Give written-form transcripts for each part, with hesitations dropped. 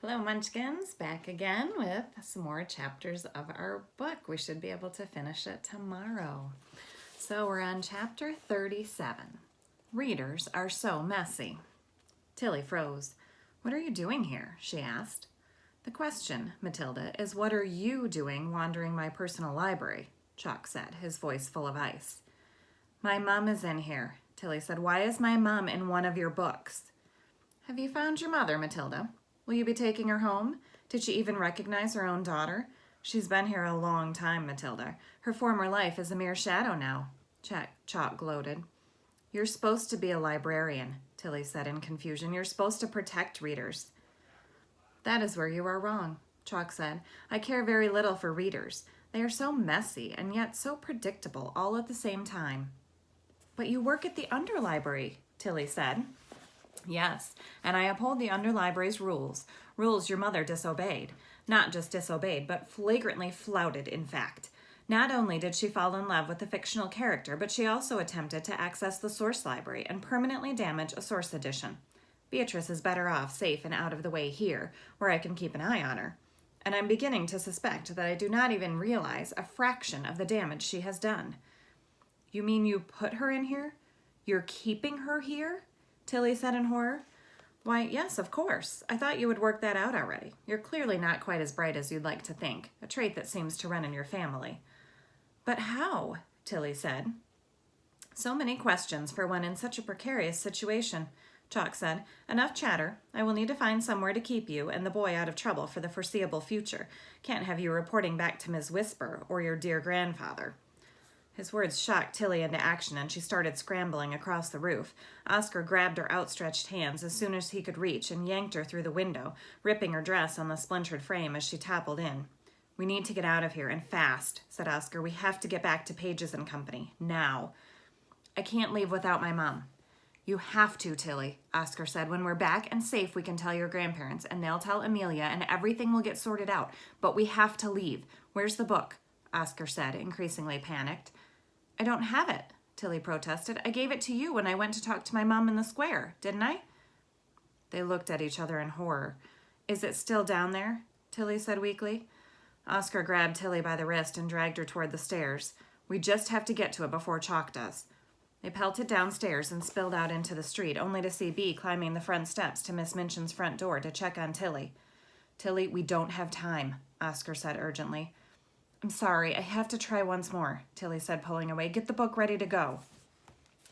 Hello Munchkins, back again with some more chapters of our book. We should be able to finish it tomorrow. So we're on chapter 37. Readers are so messy. Tilly froze. What are you doing here? She asked. The question, Matilda, is what are you doing wandering my personal library? Chalk said, his voice full of ice. My mom is in here, Tilly said. Why is my mom in one of your books? Have you found your mother, Matilda? Will you be taking her home? Did she even recognize her own daughter? She's been here a long time, Matilda. Her former life is a mere shadow now. Chalk gloated. You're supposed to be a librarian, Tilly said in confusion. You're supposed to protect readers. That is where you are wrong, Chalk said. I care very little for readers. They are so messy and yet so predictable all at the same time. But you work at the underlibrary, Tilly said. Yes, and I uphold the underlibrary's rules your mother disobeyed. Not just disobeyed, but flagrantly flouted, in fact. Not only did she fall in love with a fictional character, but she also attempted to access the source library and permanently damage a source edition. Beatrice is better off safe and out of the way here, where I can keep an eye on her. And I'm beginning to suspect that I do not even realize a fraction of the damage she has done. You mean you put her in here? You're keeping her here? Tilly said in horror. Why, yes, of course. I thought you would work that out already. You're clearly not quite as bright as you'd like to think, a trait that seems to run in your family. But how? Tilly said. So many questions for one in such a precarious situation, Chalk said. Enough chatter. I will need to find somewhere to keep you and the boy out of trouble for the foreseeable future. Can't have you reporting back to Ms. Whisper or your dear grandfather. His words shocked Tilly into action, and she started scrambling across the roof. Oscar grabbed her outstretched hands as soon as he could reach and yanked her through the window, ripping her dress on the splintered frame as she toppled in. We need to get out of here, and fast, said Oscar. We have to get back to Pages and Company, now. I can't leave without my mom. You have to, Tilly, Oscar said. When we're back and safe, we can tell your grandparents, and they'll tell Amelia, and everything will get sorted out. But we have to leave. Where's the book? Oscar said, increasingly panicked. I don't have it, Tilly protested. I gave it to you when I went to talk to my mom in the square, didn't I? They looked at each other in horror. Is it still down there? Tilly said weakly. Oscar grabbed Tilly by the wrist and dragged her toward the stairs. We just have to get to it before Chalk does. They pelted downstairs and spilled out into the street, only to see Bee climbing the front steps to Miss Minchin's front door to check on Tilly. Tilly, we don't have time, Oscar said urgently. I'm sorry, I have to try once more, Tilly said, pulling away. Get the book ready to go.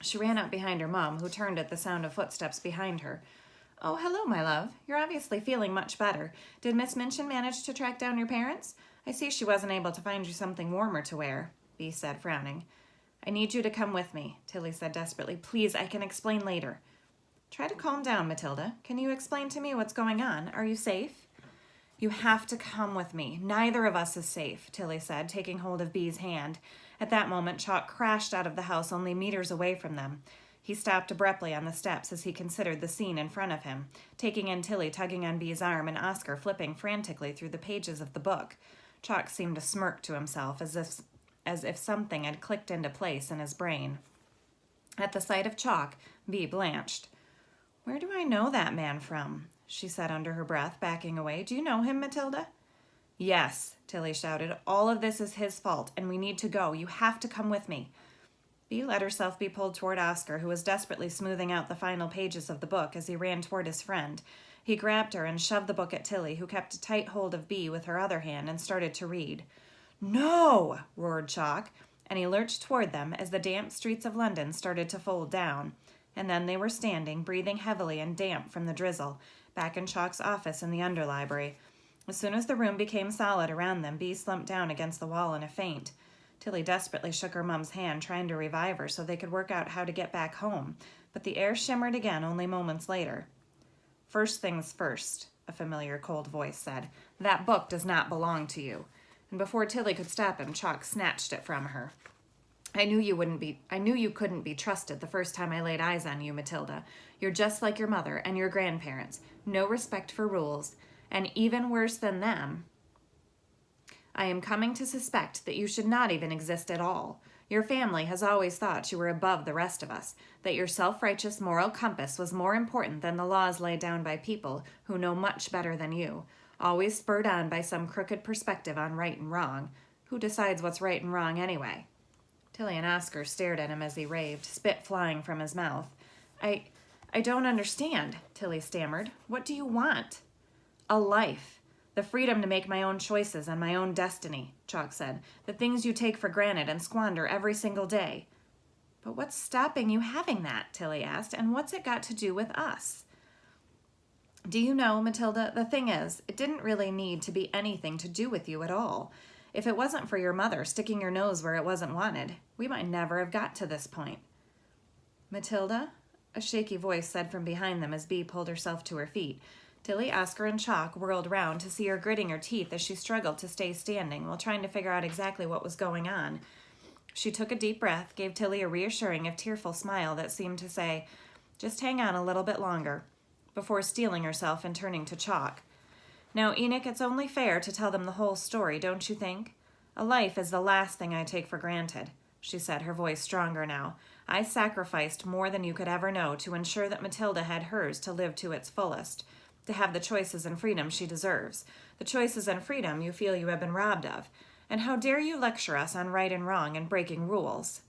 She ran up behind her mom, who turned at the sound of footsteps behind her. Oh, hello, my love. You're obviously feeling much better. Did Miss Minchin manage to track down your parents? I see she wasn't able to find you something warmer to wear, Bee said, frowning. I need you to come with me, Tilly said desperately. Please, I can explain later. Try to calm down, Matilda. Can you explain to me what's going on? Are you safe? You have to come with me. Neither of us is safe, Tilly said, taking hold of Bee's hand. At that moment, Chalk crashed out of the house only meters away from them. He stopped abruptly on the steps as he considered the scene in front of him, taking in Tilly tugging on Bee's arm and Oscar flipping frantically through the pages of the book. Chalk seemed to smirk to himself as if something had clicked into place in his brain. At the sight of Chalk, Bee blanched. Where do I know that man from? She said under her breath, backing away. Do you know him, Matilda? Yes, Tilly shouted. All of this is his fault, and we need to go. You have to come with me. Bee let herself be pulled toward Oscar, who was desperately smoothing out the final pages of the book as he ran toward his friend. He grabbed her and shoved the book at Tilly, who kept a tight hold of Bee with her other hand and started to read. No! Roared Chalk, and he lurched toward them as the damp streets of London started to fold down. And then they were standing, breathing heavily and damp from the drizzle, back in Chalk's office in the underlibrary. As soon as the room became solid around them, Bee slumped down against the wall in a faint. Tilly desperately shook her mum's hand, trying to revive her so they could work out how to get back home, but the air shimmered again only moments later. First things first, a familiar cold voice said. That book does not belong to you. And before Tilly could stop him, Chalk snatched it from her. I knew you couldn't be trusted the first time I laid eyes on you, Matilda. You're just like your mother and your grandparents. No respect for rules. And even worse than them, I am coming to suspect that you should not even exist at all. Your family has always thought you were above the rest of us, that your self-righteous moral compass was more important than the laws laid down by people who know much better than you, always spurred on by some crooked perspective on right and wrong. Who decides what's right and wrong anyway? Tilly and Oscar stared at him as he raved, spit flying from his mouth. I don't understand, Tilly stammered. What do you want? A life. The freedom to make my own choices and my own destiny, Chalk said. The things you take for granted and squander every single day. But what's stopping you having that, Tilly asked, and what's it got to do with us? Do you know, Matilda, the thing is, it didn't really need to be anything to do with you at all. If it wasn't for your mother sticking your nose where it wasn't wanted, we might never have got to this point. Matilda? A shaky voice said from behind them as Bee pulled herself to her feet. Tilly, Oscar, and Chalk whirled round to see her gritting her teeth as she struggled to stay standing while trying to figure out exactly what was going on. She took a deep breath, gave Tilly a reassuring if tearful smile that seemed to say, "Just hang on a little bit longer," before steeling herself and turning to Chalk. "Now, Enoch, it's only fair to tell them the whole story, don't you think? A life is the last thing I take for granted," she said, her voice stronger now. "I sacrificed more than you could ever know to ensure that Matilda had hers to live to its fullest, to have the choices and freedom she deserves, the choices and freedom you feel you have been robbed of. And how dare you lecture us on right and wrong and breaking rules?"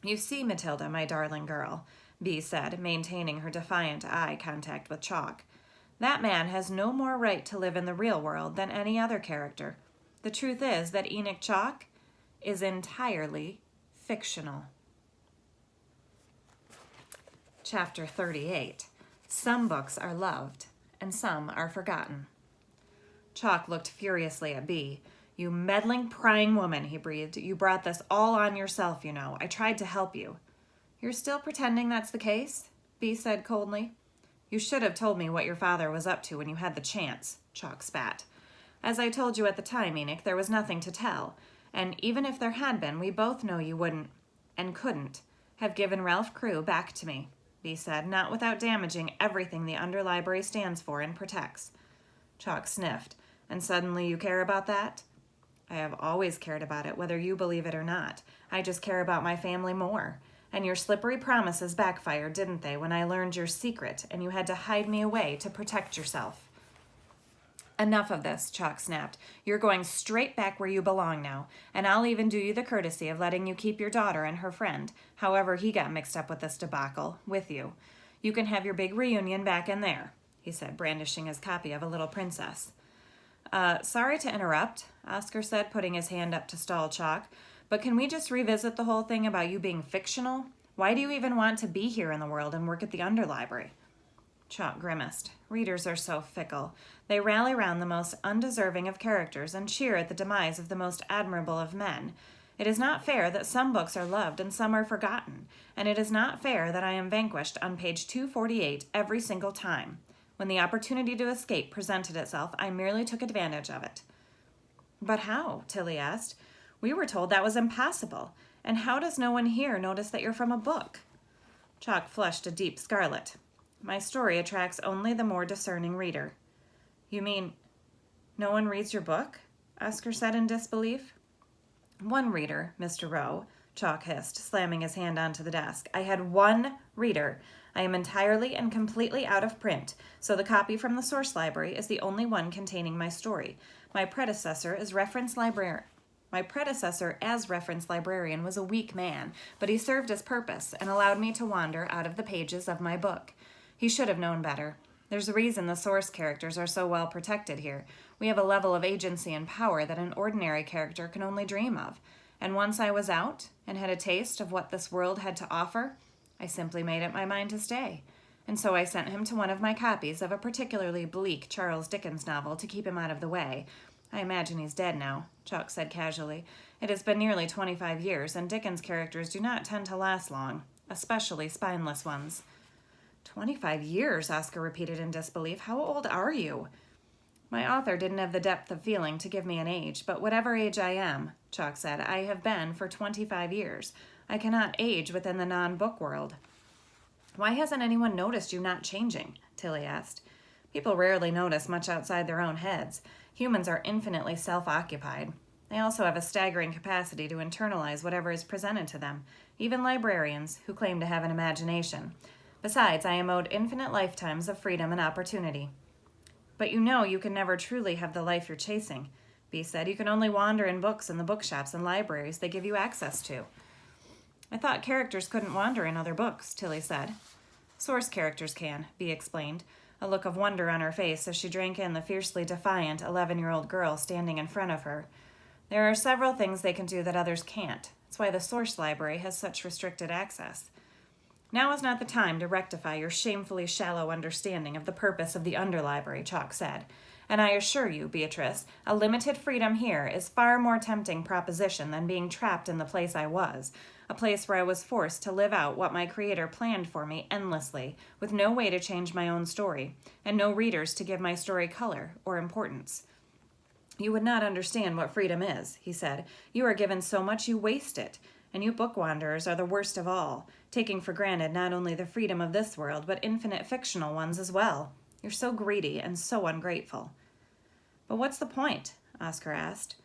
"You see, Matilda, my darling girl," Bee said, maintaining her defiant eye contact with Chalk, "that man has no more right to live in the real world than any other character. The truth is that Enoch Chalk is entirely fictional." Chapter 38. Some books are loved, and some are forgotten. Chalk looked furiously at Bee. "You meddling, prying woman," he breathed. "You brought this all on yourself, you know. I tried to help you." "You're still pretending that's the case?" Bee said coldly. "You should have told me what your father was up to when you had the chance," Chalk spat. "As I told you at the time, Enoch, there was nothing to tell. And even if there had been, we both know you wouldn't, and couldn't, have given Ralph Crewe back to me," Bee said, "not without damaging everything the Underlibrary stands for and protects." Chalk sniffed. "And suddenly you care about that?" "I have always cared about it, whether you believe it or not. I just care about my family more. And your slippery promises backfired, didn't they, when I learned your secret and you had to hide me away to protect yourself?" "Enough of this," Chalk snapped. "You're going straight back where you belong now, and I'll even do you the courtesy of letting you keep your daughter and her friend, however he got mixed up with this debacle, with you. You can have your big reunion back in there," he said, brandishing his copy of A Little Princess. Sorry to interrupt," Oscar said, putting his hand up to stall Chalk, "but can we just revisit the whole thing about you being fictional? Why do you even want to be here in the world and work at the Underlibrary?" Chalk grimaced. Readers are so fickle. They rally round the most undeserving of characters and cheer at the demise of the most admirable of men. It is not fair that some books are loved and some are forgotten, and it is not fair that I am vanquished on page 248 every single time. When the opportunity to escape presented itself, I merely took advantage of it. "But how?" Tilly asked. "We were told that was impossible. And how does no one here notice that you're from a book?" Chalk flushed a deep scarlet. "My story attracts only the more discerning reader." "You mean no one reads your book?" Oscar said in disbelief. "One reader, Mr. Rowe," Chalk hissed, slamming his hand onto the desk. "I had one reader. I am entirely and completely out of print, so the copy from the source library is the only one containing my story. My predecessor as reference librarian was a weak man, but he served his purpose and allowed me to wander out of the pages of my book. He should have known better. There's a reason the source characters are so well protected here. We have a level of agency and power that an ordinary character can only dream of. And once I was out and had a taste of what this world had to offer, I simply made up my mind to stay. And so I sent him to one of my copies of a particularly bleak Charles Dickens novel to keep him out of the way. I imagine he's dead now," Chalk said casually. "It has been nearly 25 years, and Dickens' characters do not tend to last long, especially spineless ones." 25 years, Oscar repeated in disbelief. "How old are you?" "My author didn't have the depth of feeling to give me an age, but whatever age I am," Chalk said, "I have been for 25 years. I cannot age within the non-book world." "Why hasn't anyone noticed you not changing?" Tilly asked. "People rarely notice much outside their own heads. Humans are infinitely self-occupied. They also have a staggering capacity to internalize whatever is presented to them, even librarians who claim to have an imagination. Besides, I am owed infinite lifetimes of freedom and opportunity. But you know you can never truly have the life you're chasing, Bee said. You can only wander in books in the bookshops and libraries they give you access to. I thought characters couldn't wander in other books, Tilly said. Source characters can, Bee explained, a look of wonder on her face as she drank in the fiercely defiant 11-year-old girl standing in front of her. There are several things they can do that others can't. That's why the Source Library has such restricted access. Now is not the time to rectify your shamefully shallow understanding of the purpose of the Underlibrary, Chalk said. And I assure you, Beatrice, a limited freedom here is far more tempting proposition than being trapped in the place I was, a place where I was forced to live out what my Creator planned for me endlessly, with no way to change my own story, and no readers to give my story color or importance. You would not understand what freedom is, he said. You are given so much you waste it, and you bookwanderers are the worst of all, taking for granted not only the freedom of this world, but infinite fictional ones as well. You're so greedy and so ungrateful. But what's the point? Oscar asked.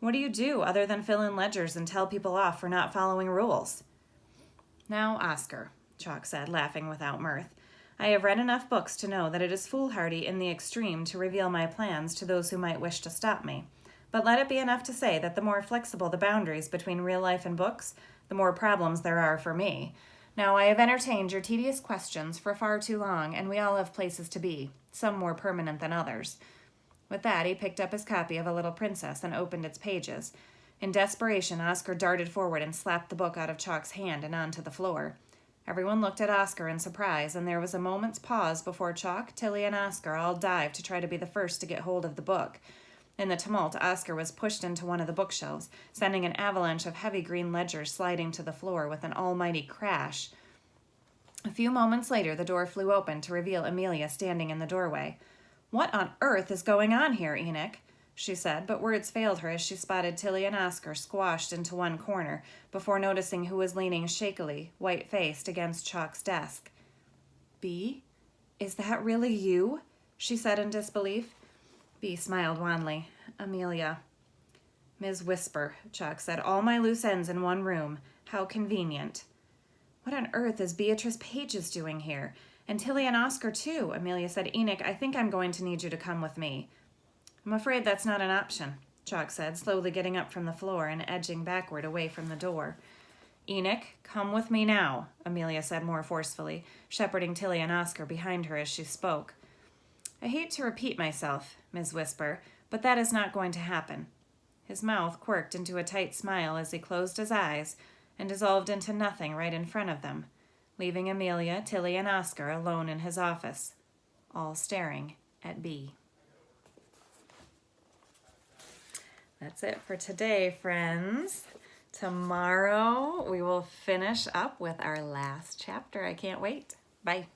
What do you do other than fill in ledgers and tell people off for not following rules? Now, Oscar, Chalk said, laughing without mirth, I have read enough books to know that it is foolhardy in the extreme to reveal my plans to those who might wish to stop me. But let it be enough to say that the more flexible the boundaries between real life and books, the more problems there are for me. Now, I have entertained your tedious questions for far too long, and we all have places to be, some more permanent than others. With that, he picked up his copy of A Little Princess and opened its pages. In desperation, Oscar darted forward and slapped the book out of Chalk's hand and onto the floor. Everyone looked at Oscar in surprise, and there was a moment's pause before Chalk, Tilly, and Oscar all dived to try to be the first to get hold of the book. In the tumult, Oscar was pushed into one of the bookshelves, sending an avalanche of heavy green ledgers sliding to the floor with an almighty crash. A few moments later, the door flew open to reveal Amelia standing in the doorway. What on earth is going on here, Enoch? She said, but words failed her as she spotted Tilly and Oscar squashed into one corner before noticing who was leaning shakily, white-faced, against Chalk's desk. Bee? Is that really you? She said in disbelief. Bee smiled wanly. Amelia. Ms. Whisper, Chalk said, all my loose ends in one room. How convenient. What on earth is Beatrice Pages doing here? And Tilly and Oscar, too, Amelia said. Enoch, I think I'm going to need you to come with me. I'm afraid that's not an option, Chalk said, slowly getting up from the floor and edging backward away from the door. Enoch, come with me now, Amelia said more forcefully, shepherding Tilly and Oscar behind her as she spoke. I hate to repeat myself, Ms. Whisper, but that is not going to happen. His mouth quirked into a tight smile as he closed his eyes and dissolved into nothing right in front of them, leaving Amelia, Tilly, and Oscar alone in his office, all staring at Bee. That's it for today, friends. Tomorrow we will finish up with our last chapter. I can't wait. Bye.